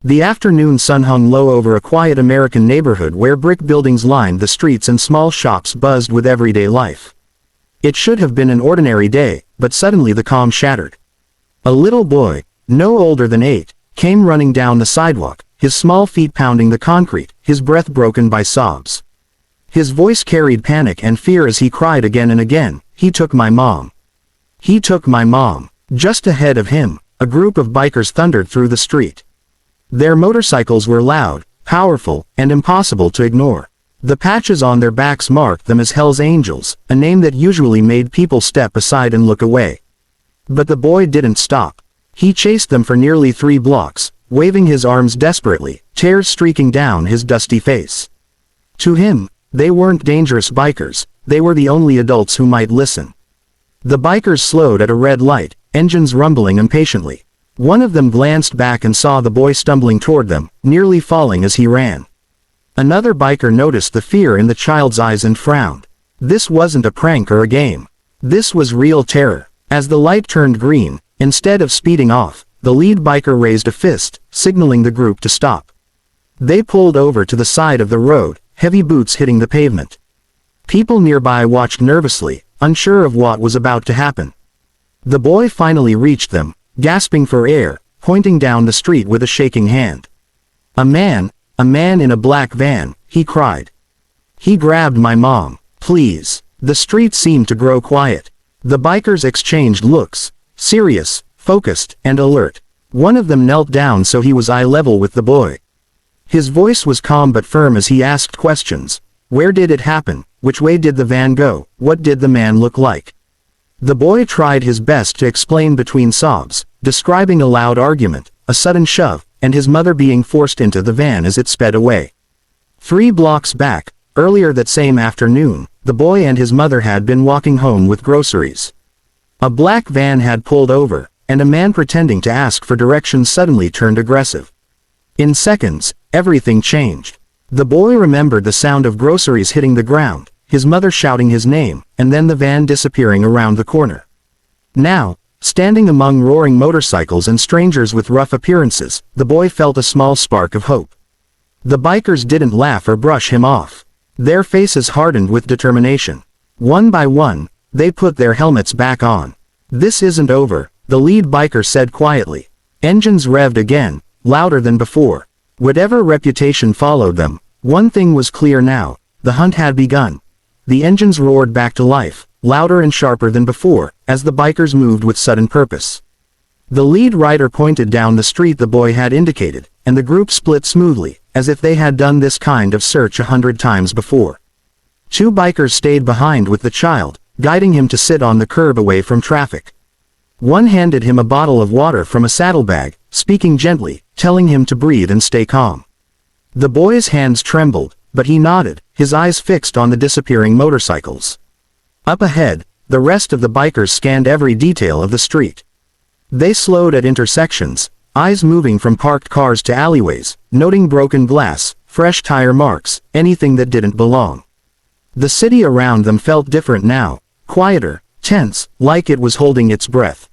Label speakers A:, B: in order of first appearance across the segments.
A: The afternoon sun hung low over a quiet American neighborhood where brick buildings lined the streets and small shops buzzed with everyday life. It should have been an ordinary day, but suddenly the calm shattered. A little boy, no older than 8, came running down the sidewalk, his small feet pounding the concrete, his breath broken by sobs. His voice carried panic and fear as he cried again and again, "He took my mom. He took my mom." Just ahead of him, a group of bikers thundered through the street. Their motorcycles were loud, powerful, and impossible to ignore. The patches on their backs marked them as Hell's Angels, a name that usually made people step aside and look away. But the boy didn't stop. He chased them for nearly 3 blocks, waving his arms desperately, tears streaking down his dusty face. To him, they weren't dangerous bikers, they were the only adults who might listen. The bikers slowed at a red light, engines rumbling impatiently. One of them glanced back and saw the boy stumbling toward them, nearly falling as he ran. Another biker noticed the fear in the child's eyes and frowned. This wasn't a prank or a game. This was real terror. As the light turned green, instead of speeding off, the lead biker raised a fist, signaling the group to stop. They pulled over to the side of the road, heavy boots hitting the pavement. People nearby watched nervously, unsure of what was about to happen. The boy finally reached them, gasping for air, pointing down the street with a shaking hand. A man in a black van," he cried. "He grabbed my mom, please." The street seemed to grow quiet. The bikers exchanged looks, serious, focused, and alert. One of them knelt down so he was eye level with the boy. His voice was calm but firm as he asked questions. Where did it happen? Which way did the van go? What did the man look like? The boy tried his best to explain between sobs, describing a loud argument, a sudden shove, and his mother being forced into the van as it sped away. 3 blocks back, earlier that same afternoon, the boy and his mother had been walking home with groceries. A black van had pulled over, and a man pretending to ask for directions suddenly turned aggressive. In seconds, everything changed. The boy remembered the sound of groceries hitting the ground, his mother shouting his name, and then the van disappearing around the corner. Now, standing among roaring motorcycles and strangers with rough appearances, the boy felt a small spark of hope. The bikers didn't laugh or brush him off. Their faces hardened with determination. One by one, they put their helmets back on. "This isn't over," the lead biker said quietly. Engines revved again, louder than before. Whatever reputation followed them, one thing was clear now: the hunt had begun. The engines roared back to life, louder and sharper than before, as the bikers moved with sudden purpose. The lead rider pointed down the street the boy had indicated, and the group split smoothly, as if they had done this kind of search 100 times before. 2 bikers stayed behind with the child, guiding him to sit on the curb away from traffic. One handed him a bottle of water from a saddlebag, speaking gently, telling him to breathe and stay calm. The boy's hands trembled, but he nodded, his eyes fixed on the disappearing motorcycles. Up ahead, the rest of the bikers scanned every detail of the street. They slowed at intersections, eyes moving from parked cars to alleyways, noting broken glass, fresh tire marks, anything that didn't belong. The city around them felt different now, quieter, tense, like it was holding its breath.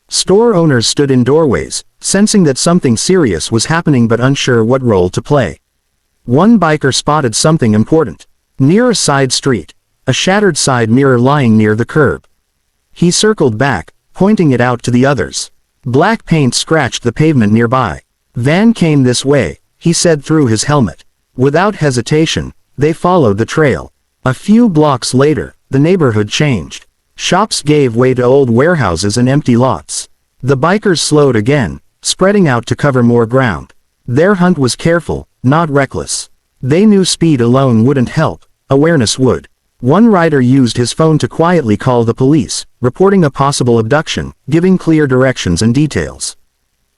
A: Store owners stood in doorways, sensing that something serious was happening but unsure what role to play. One biker spotted something important. Near a side street, a shattered side mirror lying near the curb. He circled back, pointing it out to the others. Black paint scratched the pavement nearby. "Van came this way," he said through his helmet. Without hesitation, they followed the trail. A few blocks later, the neighborhood changed. Shops gave way to old warehouses and empty lots. The bikers slowed again, spreading out to cover more ground. Their hunt was careful, not reckless. They knew speed alone wouldn't help, awareness would. One rider used his phone to quietly call the police, reporting a possible abduction, giving clear directions and details.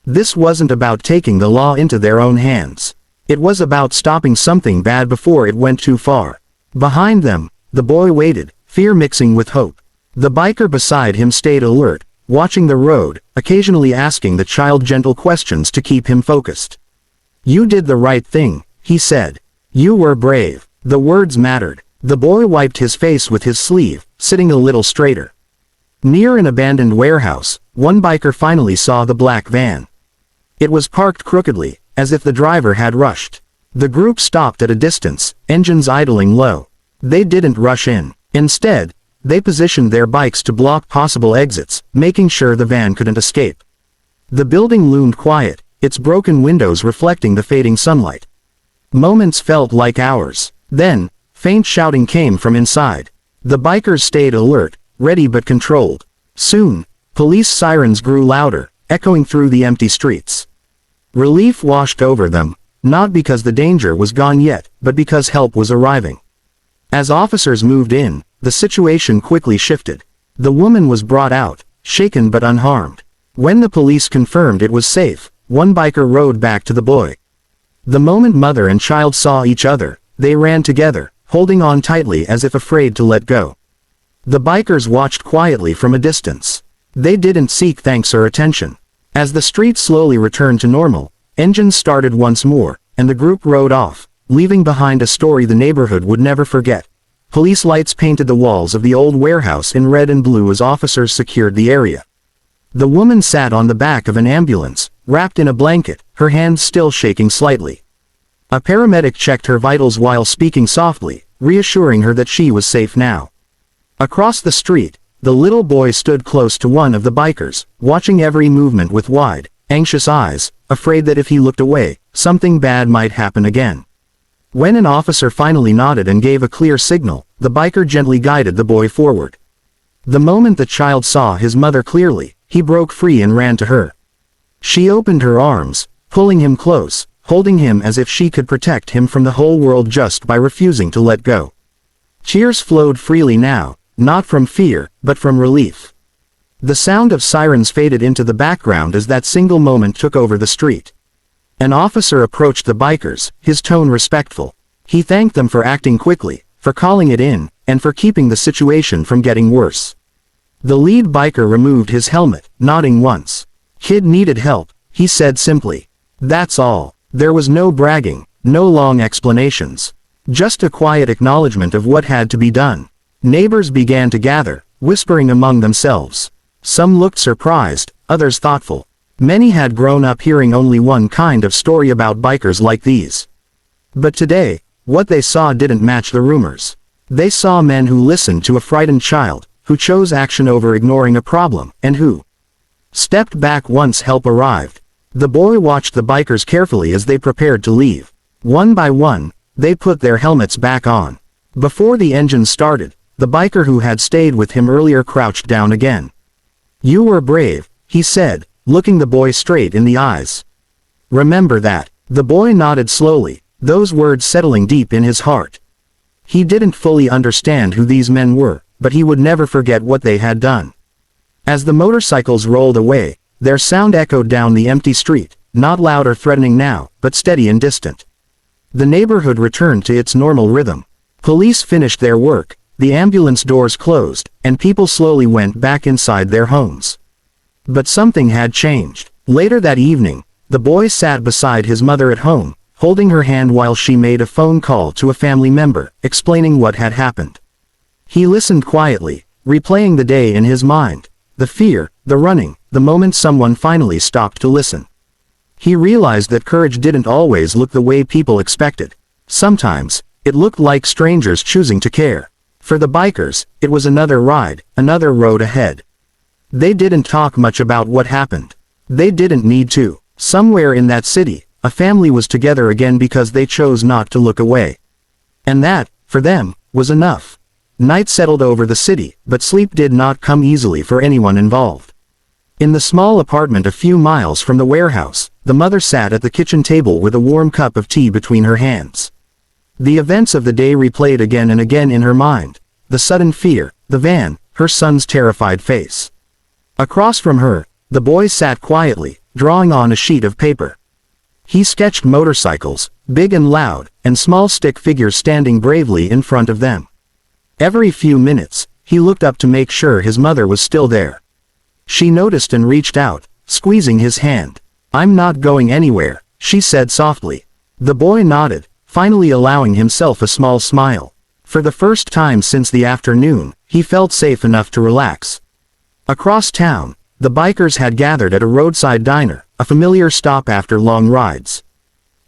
A: This wasn't about taking the law into their own hands. It was about stopping something bad before it went too far. Behind them, the boy waited, fear mixing with hope. The biker beside him stayed alert, watching the road, occasionally asking the child gentle questions to keep him focused. "You did the right thing," he said. "You were brave." The words mattered. The boy wiped his face with his sleeve, sitting a little straighter. Near an abandoned warehouse, one biker finally saw the black van. It was parked crookedly, as if the driver had rushed. The group stopped at a distance, engines idling low. They didn't rush in. Instead, they positioned their bikes to block possible exits, making sure the van couldn't escape. The building loomed quiet, its broken windows reflecting the fading sunlight. Moments felt like hours. Then, faint shouting came from inside. The bikers stayed alert, ready but controlled. Soon, police sirens grew louder, echoing through the empty streets. Relief washed over them, not because the danger was gone yet, but because help was arriving. As officers moved in, the situation quickly shifted. The woman was brought out, shaken but unharmed. When the police confirmed it was safe, one biker rode back to the boy. The moment mother and child saw each other, they ran together, holding on tightly as if afraid to let go. The bikers watched quietly from a distance. They didn't seek thanks or attention. As the street slowly returned to normal, engines started once more, and the group rode off, leaving behind a story the neighborhood would never forget. Police lights painted the walls of the old warehouse in red and blue as officers secured the area. The woman sat on the back of an ambulance, wrapped in a blanket, her hands still shaking slightly. A paramedic checked her vitals while speaking softly, reassuring her that she was safe now. Across the street, the little boy stood close to one of the bikers, watching every movement with wide, anxious eyes, afraid that if he looked away, something bad might happen again. When an officer finally nodded and gave a clear signal, the biker gently guided the boy forward. The moment the child saw his mother clearly, he broke free and ran to her. She opened her arms, pulling him close, holding him as if she could protect him from the whole world just by refusing to let go. Tears flowed freely now, not from fear, but from relief. The sound of sirens faded into the background as that single moment took over the street. An officer approached the bikers, his tone respectful. He thanked them for acting quickly, for calling it in, and for keeping the situation from getting worse. The lead biker removed his helmet, nodding once. "Kid needed help," he said simply. That's all. There was no bragging, no long explanations. Just a quiet acknowledgement of what had to be done. Neighbors began to gather, whispering among themselves. Some looked surprised, others thoughtful. Many had grown up hearing only one kind of story about bikers like these. But today, what they saw didn't match the rumors. They saw men who listened to a frightened child, who chose action over ignoring a problem, and who stepped back once help arrived. The boy watched the bikers carefully as they prepared to leave. One by one, they put their helmets back on. Before the engine started, the biker who had stayed with him earlier crouched down again. "You were brave," he said, looking the boy straight in the eyes. "Remember that." The boy nodded slowly, those words settling deep in his heart. He didn't fully understand who these men were, but he would never forget what they had done. As the motorcycles rolled away, their sound echoed down the empty street, not loud or threatening now, but steady and distant. The neighborhood returned to its normal rhythm. Police finished their work, the ambulance doors closed, and people slowly went back inside their homes. But something had changed. Later that evening, the boy sat beside his mother at home, holding her hand while she made a phone call to a family member, explaining what had happened. He listened quietly, replaying the day in his mind. The fear, the running, the moment someone finally stopped to listen. He realized that courage didn't always look the way people expected. Sometimes, it looked like strangers choosing to care. For the bikers, it was another ride, another road ahead. They didn't talk much about what happened. They didn't need to. Somewhere in that city, a family was together again because they chose not to look away. And that, for them, was enough. Night settled over the city, but sleep did not come easily for anyone involved. In the small apartment a few miles from the warehouse, the mother sat at the kitchen table with a warm cup of tea between her hands. The events of the day replayed again and again in her mind. The sudden fear, the van, her son's terrified face. Across from her, the boy sat quietly, drawing on a sheet of paper. He sketched motorcycles, big and loud, and small stick figures standing bravely in front of them. Every few minutes, he looked up to make sure his mother was still there. She noticed and reached out, squeezing his hand. "I'm not going anywhere," she said softly. The boy nodded, finally allowing himself a small smile. For the first time since the afternoon, he felt safe enough to relax. Across town, the bikers had gathered at a roadside diner, a familiar stop after long rides.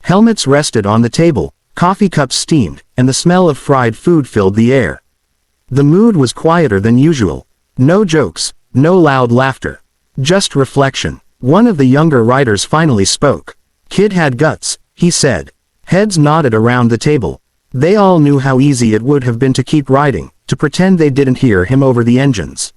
A: Helmets rested on the table, coffee cups steamed, and the smell of fried food filled the air. The mood was quieter than usual. No jokes, no loud laughter. Just reflection. One of the younger writers finally spoke. "Kid had guts," he said. Heads nodded around the table. They all knew how easy it would have been to keep writing, to pretend they didn't hear him over the engines.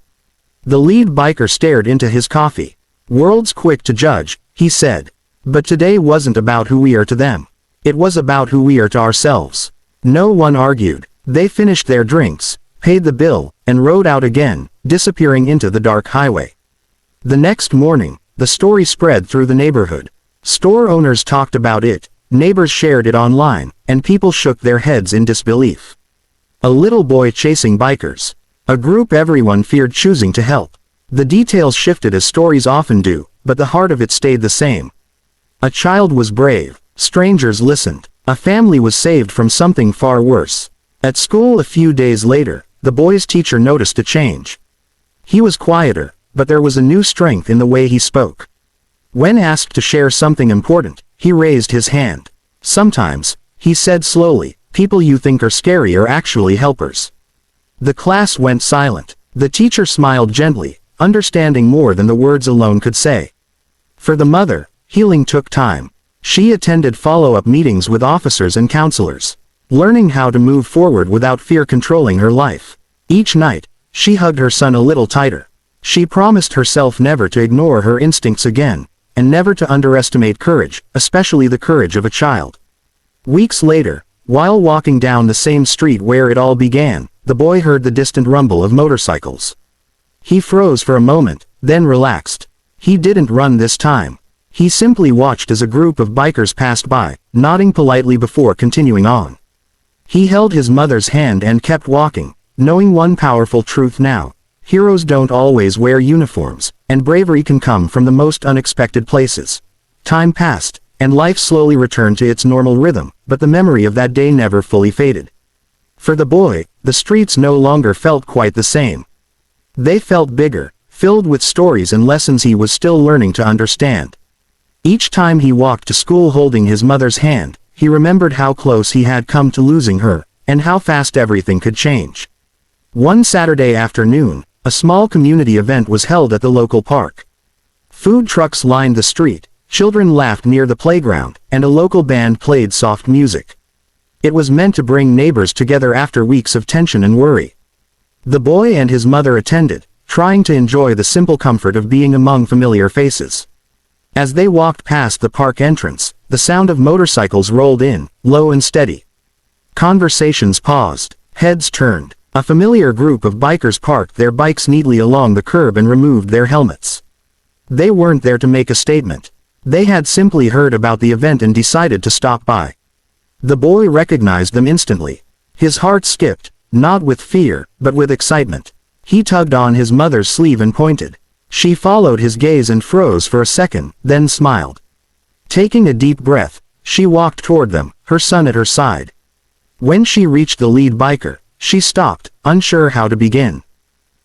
A: The lead biker stared into his coffee. "World's quick to judge," he said. "But today wasn't about who we are to them. It was about who we are to ourselves." No one argued. They finished their drinks, paid the bill, and rode out again, disappearing into the dark highway. The next morning, the story spread through the neighborhood. Store owners talked about it, neighbors shared it online, and people shook their heads in disbelief. A little boy chasing bikers. A group everyone feared choosing to help. The details shifted as stories often do, but the heart of it stayed the same. A child was brave. Strangers listened. A family was saved from something far worse. At school a few days later, the boy's teacher noticed a change. He was quieter, but there was a new strength in the way he spoke. When asked to share something important, he raised his hand. "Sometimes," he said slowly, "people you think are scary are actually helpers." The class went silent. The teacher smiled gently, understanding more than the words alone could say. For the mother, healing took time. She attended follow-up meetings with officers and counselors, learning how to move forward without fear controlling her life. Each night, she hugged her son a little tighter. She promised herself never to ignore her instincts again, and never to underestimate courage, especially the courage of a child. Weeks later, while walking down the same street where it all began, the boy heard the distant rumble of motorcycles. He froze for a moment, then relaxed. He didn't run this time. He simply watched as a group of bikers passed by, nodding politely before continuing on. He held his mother's hand and kept walking, knowing one powerful truth now. Heroes don't always wear uniforms, and bravery can come from the most unexpected places. Time passed, and life slowly returned to its normal rhythm, but the memory of that day never fully faded. For the boy, the streets no longer felt quite the same. They felt bigger, filled with stories and lessons he was still learning to understand. Each time he walked to school holding his mother's hand, he remembered how close he had come to losing her, and how fast everything could change. One Saturday afternoon, a small community event was held at the local park. Food trucks lined the street, children laughed near the playground, and a local band played soft music. It was meant to bring neighbors together after weeks of tension and worry. The boy and his mother attended, trying to enjoy the simple comfort of being among familiar faces. As they walked past the park entrance, the sound of motorcycles rolled in, low and steady. Conversations paused, heads turned. A familiar group of bikers parked their bikes neatly along the curb and removed their helmets. They weren't there to make a statement. They had simply heard about the event and decided to stop by. The boy recognized them instantly. His heart skipped, not with fear, but with excitement. He tugged on his mother's sleeve and pointed. She followed his gaze and froze for a second, then smiled. Taking a deep breath, she walked toward them, her son at her side. When she reached the lead biker, she stopped, unsure how to begin.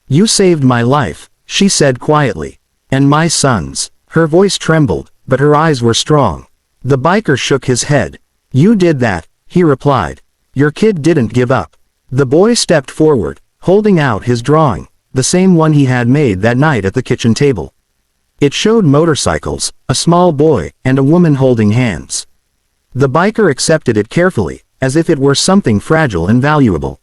A: "You saved my life," she said quietly. "And my son's." Her voice trembled, but her eyes were strong. The biker shook his head. "You did that," he replied. "Your kid didn't give up." The boy stepped forward, holding out his drawing, the same one he had made that night at the kitchen table. It showed motorcycles, a small boy, and a woman holding hands. The biker accepted it carefully, as if it were something fragile and valuable.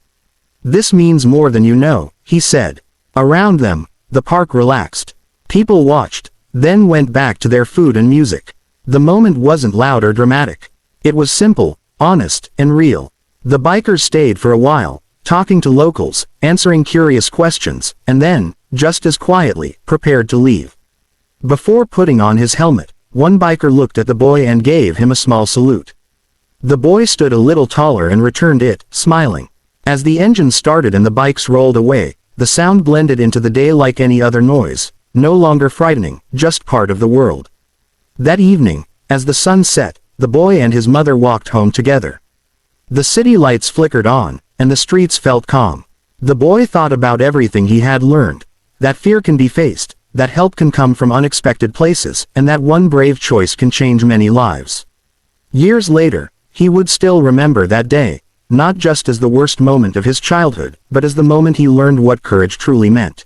A: "This means more than you know," he said. Around them, the park relaxed. People watched, then went back to their food and music. The moment wasn't loud or dramatic. It was simple, honest, and real. The bikers stayed for a while, talking to locals, answering curious questions, and then, just as quietly, prepared to leave. Before putting on his helmet, one biker looked at the boy and gave him a small salute. The boy stood a little taller and returned it, smiling. As the engine started and the bikes rolled away, the sound blended into the day like any other noise, no longer frightening, just part of the world. That evening, as the sun set, the boy and his mother walked home together. The city lights flickered on, and the streets felt calm. The boy thought about everything he had learned, that fear can be faced, that help can come from unexpected places, and that one brave choice can change many lives. Years later, he would still remember that day, not just as the worst moment of his childhood, but as the moment he learned what courage truly meant.